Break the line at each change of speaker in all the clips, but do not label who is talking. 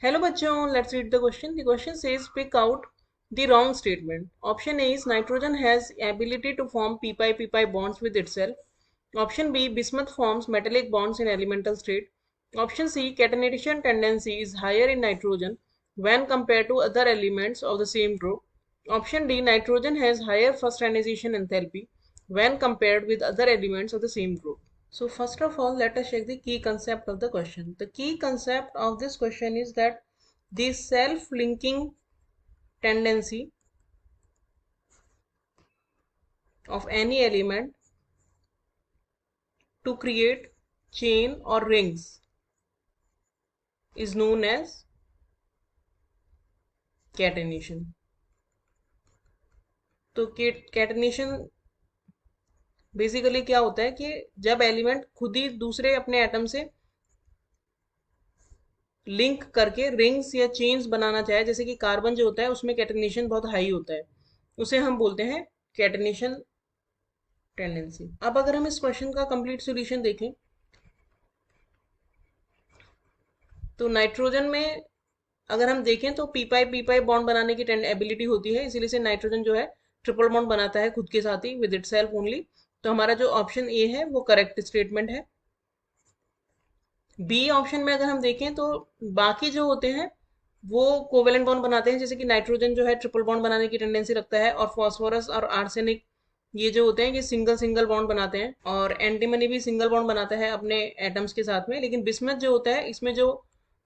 Hello bachon, let's read the question. The question says pick out the wrong statement. Option A is nitrogen has ability to form pp bonds with itself. Option B, bismuth forms metallic bonds in elemental state. Option C, catenation tendency is higher in nitrogen when compared to other elements of the same group. Option D, nitrogen has higher first ionization enthalpy when compared with other elements of the same group. So first of all, let us check the key concept of the question. The key concept of this question is that the self-linking tendency of any element to create chain or rings is known as catenation. तो catenation basically क्या होता है कि जब element खुद ही दूसरे अपने atom से लिंक करके रिंग्स या चेन्स बनाना चाहे, जैसे कि कार्बन जो होता है उसमें कैटेनेशन बहुत हाई होता है, उसे हम बोलते हैं कैटेनेशन टेंडेंसी. अब अगर हम इस क्वेश्चन का कंप्लीट सॉल्यूशन देखें तो नाइट्रोजन में अगर हम देखें तो पी पाई बॉन्ड बनाने की एबिलिटी होती है, इसीलिए से नाइट्रोजन जो है ट्रिपल बॉन्ड बनाता है खुद के साथ ही विद इटसेल्फ ओनली. तो हमारा जो ऑप्शन ए है वो करेक्ट स्टेटमेंट है. बी ऑप्शन में अगर हम देखें तो बाकी जो होते हैं वो कोवेलेंट बॉन्ड बनाते हैं, जैसे कि नाइट्रोजन जो है ट्रिपल बॉन्ड बनाने की टेंडेंसी रखता है, और फॉस्फोरस और आर्सेनिक ये जो होते हैं ये सिंगल सिंगल बॉन्ड बनाते हैं, और एंटीमनी भी सिंगल बॉन्ड बनाता है अपने एटम्स के साथ में. लेकिन बिस्मथ जो होता है इसमें जो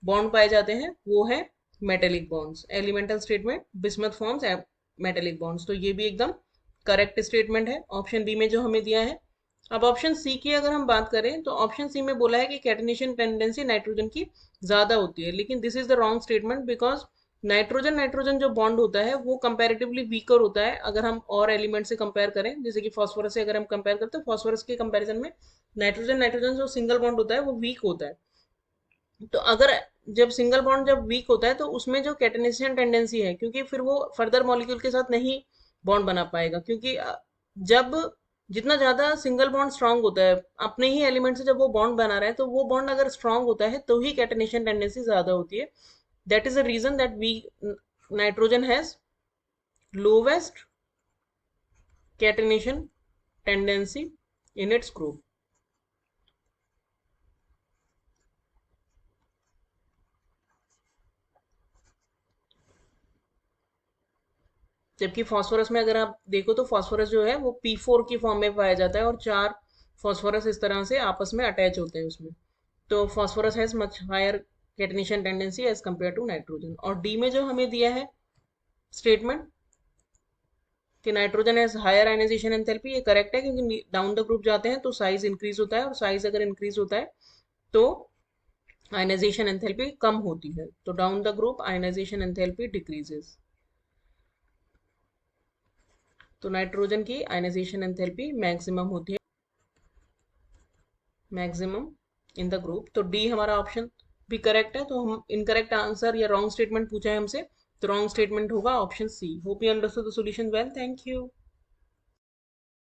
बॉन्ड पाए जाते हैं वो है मेटेलिक बॉन्ड्स. एलिमेंटल स्टेट में बिस्मथ फॉर्म्स मेटेलिक बॉन्ड्स. तो ये भी एकदम करेक्ट स्टेटमेंट है ऑप्शन बी में जो हमें दिया है. अब ऑप्शन सी की अगर हम बात करें तो ऑप्शन सी में बोला है कि कैटेनेशन टेंडेंसी नाइट्रोजन की ज्यादा होती है, लेकिन this is the wrong statement because nitrogen nitrogen जो बॉन्ड होता है वो कंपैरेटिवली वीकर होता है अगर हम और एलिमेंट से कंपेयर करें. जैसे कि फॉस्फोरस से अगर हम कंपेयर करते हैं, फॉस्फोरस के कंपैरिजन में नाइट्रोजन नाइट्रोजन जो सिंगल बॉन्ड होता है वो वीक होता है. तो अगर जब सिंगल बॉन्ड जब वीक होता है तो उसमें जो कैटेनेशन टेंडेंसी है, क्योंकि फिर वो फर्दर मॉलिक्यूल के साथ नहीं बॉन्ड बना पाएगा, क्योंकि जब जितना ज्यादा सिंगल बॉन्ड स्ट्रांग होता है अपने ही एलिमेंट से, जब वो बॉन्ड बना रहा है तो वो बॉन्ड अगर स्ट्रांग होता है तो ही कैटेनेशन टेंडेंसी ज्यादा होती है. That is the reason that we nitrogen has lowest catenation tendency in its group. जबकि फास्फोरस में अगर आप देखो तो फास्फोरस जो है वो P4 की फॉर्म में पाया जाता है और 4 फास्फोरस इस तरह से आपस में अटैच होते हैं उसमें. तो phosphorus has much higher catenation tendency as compare to nitrogen. और डी में जो हमें दिया है स्टेटमेंट कि nitrogen has higher ionisation enthalpy, ये करेक्ट है, क्योंकि डाउन द ग्रुप जाते हैं तो साइज इंक्रीज होता है, और साइज अगर इंक्रीज होता है तो आयनाइजेशन एंथैल्पी कम होती है. तो down the group ionisation enthalpy decreases. तो नाइट्रोजन की आयनाइजेशन एंथैल्पी मैक्सिमम होती है, मैक्सिमम इन द ग्रुप. तो डी हमारा ऑप्शन भी करेक्ट है. तो हम इनकरेक्ट आंसर या रॉन्ग स्टेटमेंट पूछा है हमसे, तो रॉन्ग स्टेटमेंट होगा option C. Hope you understood the solution well. Thank you.